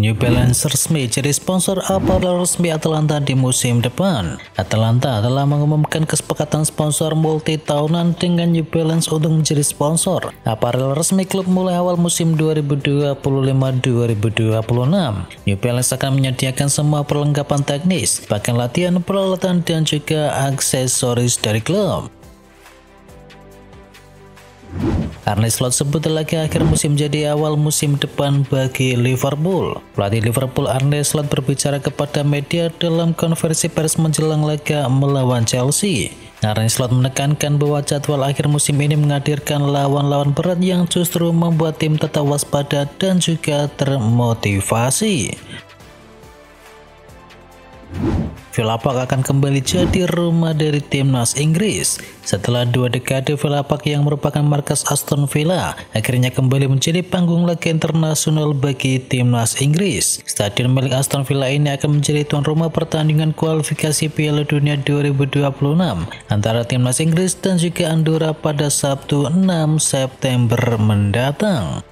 New Balance resmi jadi sponsor apparel resmi Atalanta di musim depan. Atalanta telah mengumumkan kesepakatan sponsor multi tahunan dengan New Balance untuk menjadi sponsor apparel resmi klub mulai awal musim 2025-2026. New Balance akan menyediakan semua perlengkapan teknis, bahkan latihan, peralatan, dan juga aksesoris dari klub. Arne Slot sebut lagi akhir musim jadi awal musim depan bagi Liverpool. Pelatih Liverpool Arne Slot berbicara kepada media dalam konferensi pers menjelang laga melawan Chelsea. Arne Slot menekankan bahwa jadwal akhir musim ini menghadirkan lawan-lawan berat yang justru membuat tim tetap waspada dan juga termotivasi. Villa Park akan kembali jadi rumah dari timnas Inggris. Setelah 2 dekade, Villa Park yang merupakan markas Aston Villa akhirnya kembali menjadi panggung laga internasional bagi timnas Inggris. Stadion milik Aston Villa ini akan menjadi tuan rumah pertandingan kualifikasi Piala Dunia 2026 antara timnas Inggris dan juga Andorra pada Sabtu 6 September mendatang.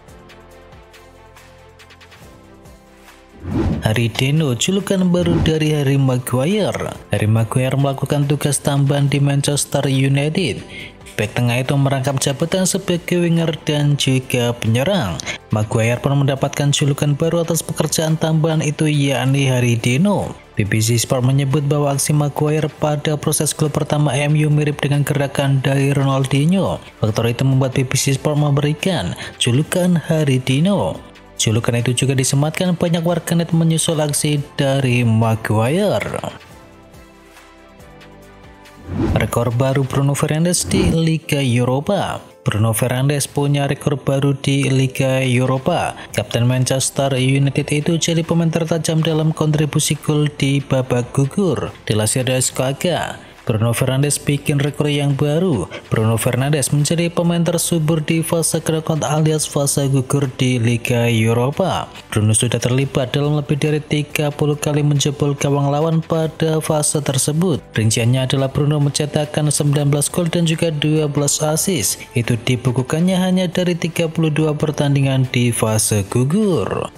Harry Dino, julukan baru dari Harry Maguire. Harry Maguire melakukan tugas tambahan di Manchester United. Bek tengah itu merangkap jabatan sebagai winger dan juga penyerang. Maguire pun mendapatkan julukan baru atas pekerjaan tambahan itu, yakni Harry Dino. BBC Sport menyebut bahwa aksi Maguire pada proses klub pertama MU mirip dengan gerakan dari Ronaldinho. Faktor itu membuat BBC Sport memberikan julukan Harry Dino. Julukan itu juga disematkan banyak warganet menyusul aksi dari Maguire. Rekor baru Bruno Fernandes di Liga Eropa. Bruno Fernandes punya rekor baru di Liga Eropa. Kapten Manchester United itu jadi pemain tertajam dalam kontribusi gol di babak gugur. Dilansir dari Squawka, Bruno Fernandes bikin rekor yang baru. Bruno Fernandes menjadi pemain tersubur di fase knockout alias fase gugur di Liga Eropa. Bruno sudah terlibat dalam lebih dari 30 kali menjebol gawang lawan pada fase tersebut. Rinciannya adalah Bruno mencetakkan 19 gol dan juga 12 assist. Itu dibukukannya hanya dari 32 pertandingan di fase gugur.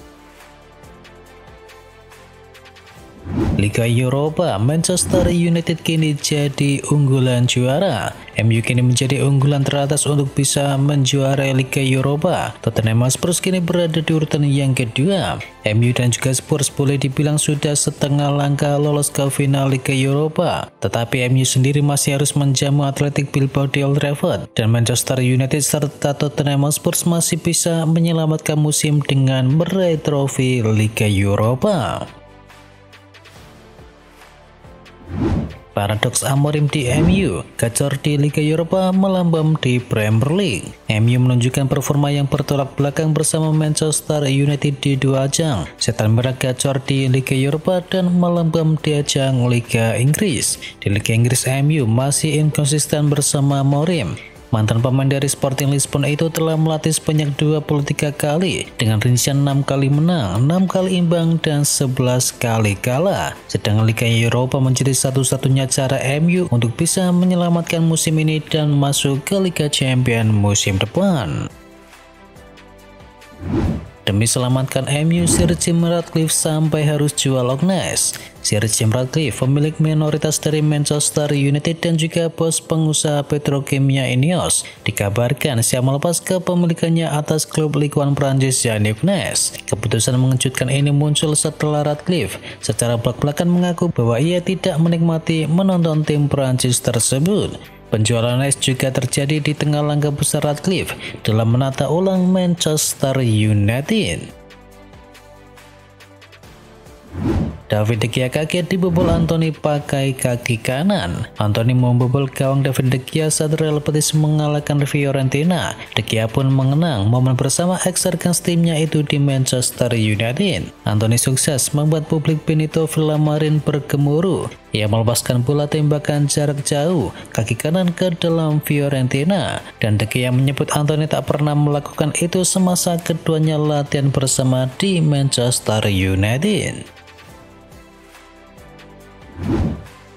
Liga Eropa, Manchester United kini jadi unggulan juara. MU kini menjadi unggulan teratas untuk bisa menjuarai Liga Eropa. Tottenham Hotspur kini berada di urutan yang kedua. MU dan juga Spurs boleh dibilang sudah setengah langkah lolos ke final Liga Eropa. Tetapi MU sendiri masih harus menjamu Athletic Bilbao di Old Trafford. Dan Manchester United serta Tottenham Hotspur masih bisa menyelamatkan musim dengan meraih trofi Liga Eropa. Paradoks Amorim di MU, gacor di Liga Eropa melambam di Premier League. MU menunjukkan performa yang bertolak belakang bersama Manchester United di 2 ajang. Setan merah gacor di Liga Eropa dan melambam di ajang Liga Inggris. Di Liga Inggris, MU masih inkonsisten bersama Amorim. Mantan pemain dari Sporting Lisbon itu telah melatih sebanyak 23 kali dengan rincian 6 kali menang, 6 kali imbang, dan 11 kali kalah. Sedangkan Liga Eropa menjadi satu-satunya cara MU untuk bisa menyelamatkan musim ini dan masuk ke Liga Champions musim depan. Demi selamatkan MU, Sir Jim Ratcliffe sampai harus jual Loch Ness. Sir Jim Ratcliffe, pemilik minoritas dari Manchester United dan juga bos pengusaha petrokimia Ineos, dikabarkan siap melepas kepemilikannya atas klub Ligue 1 Prancis yakni Loch Ness. Keputusan mengejutkan ini muncul setelah Ratcliffe secara belak-belakan mengaku bahwa ia tidak menikmati menonton tim Prancis tersebut. Penjualan Ness juga terjadi di tengah langkah besar Ratcliffe dalam menata ulang Manchester United. David De Gea kaget dibobol Anthony pakai kaki kanan. Anthony membobol gawang David De Gea saat Real Betis mengalahkan Fiorentina. De Gea pun mengenang momen bersama ex-rekan timnya itu di Manchester United. Anthony sukses membuat publik Benito Villamarin bergemuruh. Ia melepaskan bola tembakan jarak jauh kaki kanan ke dalam Fiorentina. Dan De Gea menyebut Anthony tak pernah melakukan itu semasa keduanya latihan bersama di Manchester United.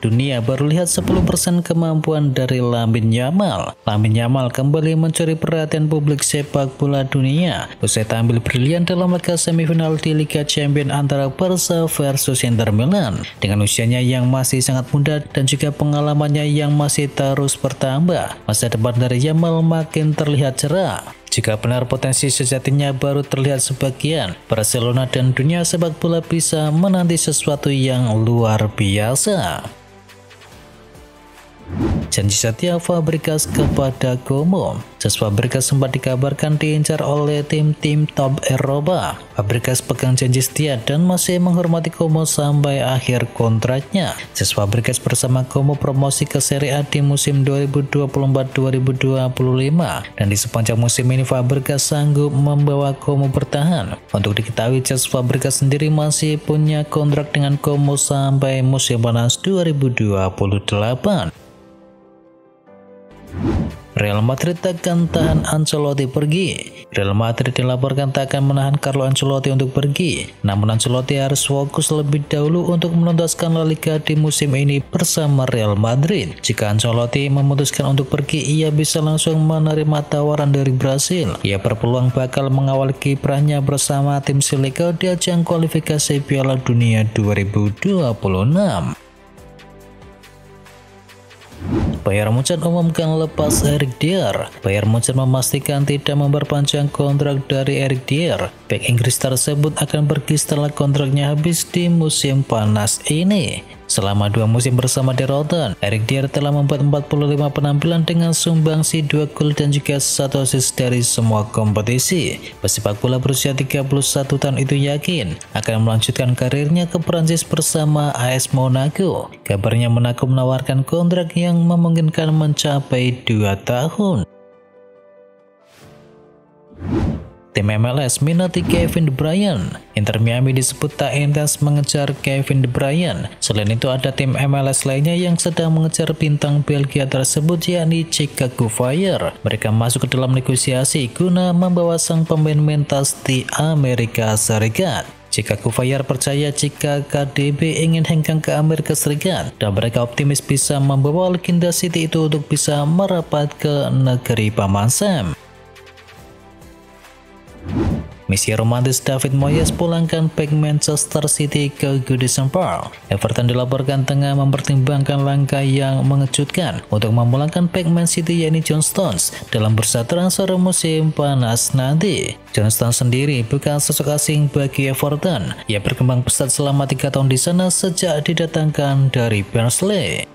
dunia baru lihat 10% kemampuan dari Lamine Yamal. Lamine Yamal kembali mencuri perhatian publik sepak bola dunia usai tampil brilian dalam laga semifinal di Liga Champions antara Barca versus Inter Milan. Dengan usianya yang masih sangat muda dan juga pengalamannya yang masih terus bertambah, masa depan dari Yamal makin terlihat cerah. Jika benar potensi sejatinya baru terlihat sebagian, Barcelona dan dunia sepak bola bisa menanti sesuatu yang luar biasa. Janji setia Fabregas kepada Como. Fabregas sempat dikabarkan diincar oleh tim-tim top Eropa. Fabregas pegang janji setia dan masih menghormati Como sampai akhir kontraknya. Fabregas bersama Como promosi ke Serie A di musim 2024-2025 dan di sepanjang musim ini Fabregas sanggup membawa Como bertahan. Untuk diketahui, Fabregas sendiri masih punya kontrak dengan Como sampai musim panas 2028. Real Madrid takkan tahan Ancelotti pergi. Real Madrid dilaporkan tak akan menahan Carlo Ancelotti untuk pergi. Namun Ancelotti harus fokus lebih dahulu untuk menuntaskan La Liga di musim ini bersama Real Madrid. Jika Ancelotti memutuskan untuk pergi, ia bisa langsung menerima tawaran dari Brasil. Ia berpeluang bakal mengawal kiprahnya bersama tim Senegal di ajang kualifikasi Piala Dunia 2026. Bayern Munchen umumkan lepas Eric Dier. Bayern Munchen memastikan tidak memperpanjang kontrak dari Eric Dier. Bek Inggris tersebut akan pergi setelah kontraknya habis di musim panas ini. Selama 2 musim bersama The Rotten, Eric Dier telah membuat 45 penampilan dengan sumbangsi 2 gol dan juga 1 assist dari semua kompetisi. Pesepak bola berusia 31 tahun itu yakin akan melanjutkan karirnya ke Prancis bersama AS Monaco. Kabarnya Monaco menawarkan kontrak yang memungkinkan mencapai 2 tahun. Tim MLS minati Kevin De Bruyne. Inter Miami disebut tak intens mengejar Kevin De Bruyne. Selain itu ada tim MLS lainnya yang sedang mengejar bintang Belgia tersebut, yakni Chicago Fire. Mereka masuk ke dalam negosiasi guna membawa sang pemain mentas di Amerika Serikat. Chicago Fire percaya jika KDB ingin hengkang ke Amerika Serikat dan mereka optimis bisa membawa legenda City itu untuk bisa merapat ke negeri Paman Sam. Misi romantis David Moyes pulangkan bek Manchester City ke Goodison Park. Everton dilaporkan tengah mempertimbangkan langkah yang mengejutkan untuk memulangkan bek Man City yakni John Stones dalam bursa transfer musim panas nanti. John Stones sendiri bukan sosok asing bagi Everton. Ia berkembang pesat selama 3 tahun di sana sejak didatangkan dari Barnsley.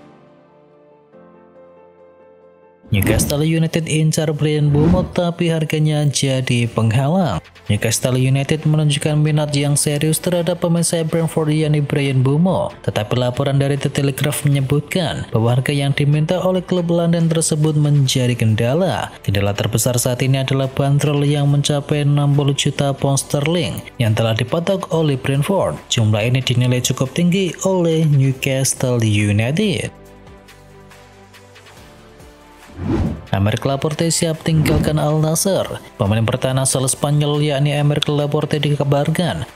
Newcastle United incar Bryan Mbeumo tapi harganya jadi penghalang. Newcastle United menunjukkan minat yang serius terhadap pemain sayap Brentford yakni Bryan Mbeumo, tetapi laporan dari The Telegraph menyebutkan bahwa harga yang diminta oleh klub London tersebut menjadi kendala. Kendala terbesar saat ini adalah bandrol yang mencapai 60 juta pound sterling yang telah dipatok oleh Brentford. Jumlah ini dinilai cukup tinggi oleh Newcastle United. Aymeric Laporte siap tinggalkan Al Nassr. Pemain bertahan asal Spanyol yakni Aymeric Laporte dikabarkan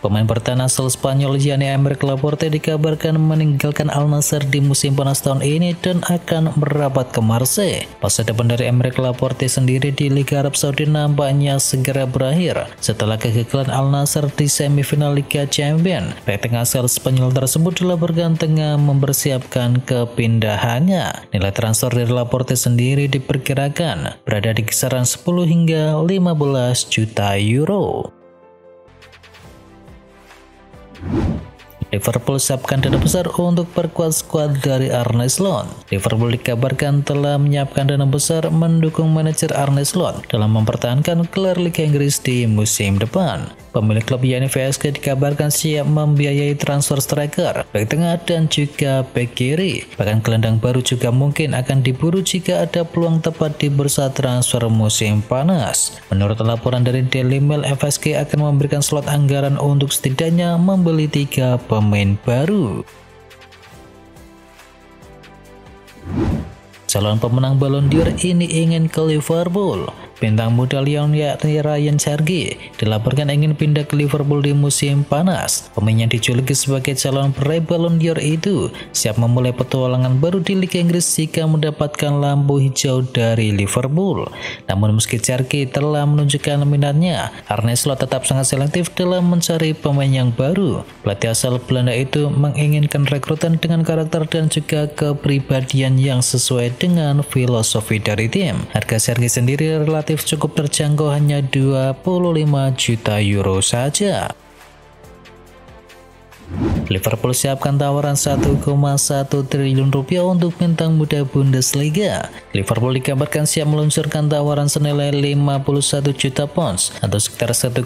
meninggalkan Al Nassr di musim panas tahun ini dan akan merapat ke Marseille. Masa depan dari Aymeric Laporte sendiri di Liga Arab Saudi nampaknya segera berakhir setelah kegagalan Al Nassr di semifinal Liga Champions. Rating asal Spanyol tersebut dilaporkan tengah mempersiapkan kepindahannya. Nilai transfer dari Laporte sendiri diperkirakan berada di kisaran 10 hingga 15 juta euro. Liverpool siapkan dana besar untuk perkuat skuad dari Arne Slot. Liverpool dikabarkan telah menyiapkan dana besar mendukung manajer Arne Slot dalam mempertahankan gelar Liga Inggris di musim depan. Pemilik klub yakni VSK dikabarkan siap membiayai transfer striker, bek tengah dan juga bek kiri. Bahkan gelandang baru juga mungkin akan diburu jika ada peluang tepat di bursa transfer musim panas. Menurut laporan dari Daily Mail, VSK akan memberikan slot anggaran untuk setidaknya membeli 3 pemain baru. Calon pemenang Ballon d'Or ini ingin ke Liverpool. Bintang muda Lyon yakni Ryan Cherky dilaporkan ingin pindah ke Liverpool di musim panas. Pemain yang dijuluki sebagai calon peraih Ballon d'Or itu siap memulai petualangan baru di Liga Inggris jika mendapatkan lampu hijau dari Liverpool. Namun meski Cherky telah menunjukkan minatnya, Arne Slot tetap sangat selektif dalam mencari pemain yang baru. Pelatih asal Belanda itu menginginkan rekrutan dengan karakter dan juga kepribadian yang sesuai dengan filosofi dari tim. Harga Cherky sendiri relatif cukup terjangkau, hanya 25 juta euro saja. Liverpool siapkan tawaran 1,1 triliun rupiah untuk bintang muda Bundesliga. Liverpool dikabarkan siap meluncurkan tawaran senilai 51 juta pounds atau sekitar 1,1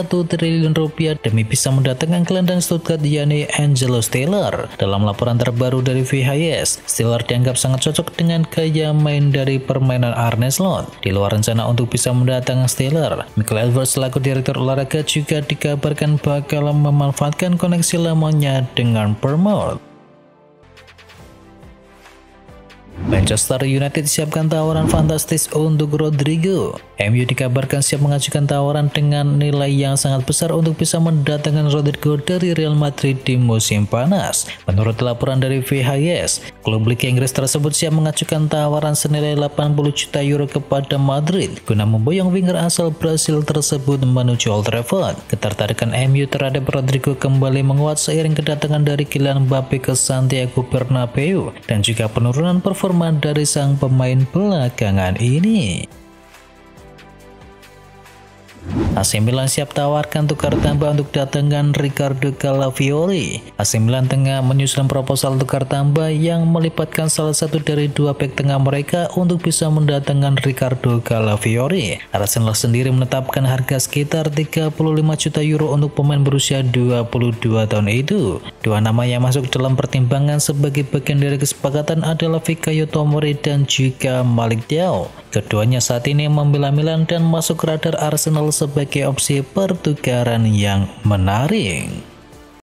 triliun rupiah demi bisa mendatangkan gelandang Stuttgart yakni Angelo Stiller. Dalam laporan terbaru dari VHS, Stiller dianggap sangat cocok dengan gaya main dari permainan Arne Slot. Di luar rencana untuk bisa mendatangkan Stiller, Michael Edwards selaku direktur olahraga juga dikabarkan bakal memanfaatkan koneksi lamanya dengan Bournemouth. Manchester United siapkan tawaran fantastis untuk Rodrigo. MU dikabarkan siap mengajukan tawaran dengan nilai yang sangat besar untuk bisa mendatangkan Rodrigo dari Real Madrid di musim panas. Menurut laporan dari VHS, klub Liga Inggris tersebut siap mengajukan tawaran senilai 80 juta euro kepada Madrid guna memboyong winger asal Brasil tersebut menuju Old Trafford. Ketertarikan MU terhadap Rodrigo kembali menguat seiring kedatangan dari Kylian Mbappe ke Santiago Bernabeu dan juga penurunan performa dari sang pemain belakangan ini. AC Milan siap tawarkan tukar tambah untuk datangkan Riccardo Calafiori. AC Milan tengah menyusun proposal tukar tambah yang melibatkan salah satu dari dua bek tengah mereka untuk bisa mendatangkan Riccardo Calafiori. Arsenal sendiri menetapkan harga sekitar 35 juta euro untuk pemain berusia 22 tahun itu. Dua nama yang masuk dalam pertimbangan sebagai bagian dari kesepakatan adalah Fikayo Tomori dan juga Malik Thiaw. Keduanya saat ini membela Milan dan masuk radar Arsenal sebagai opsi pertukaran yang menarik.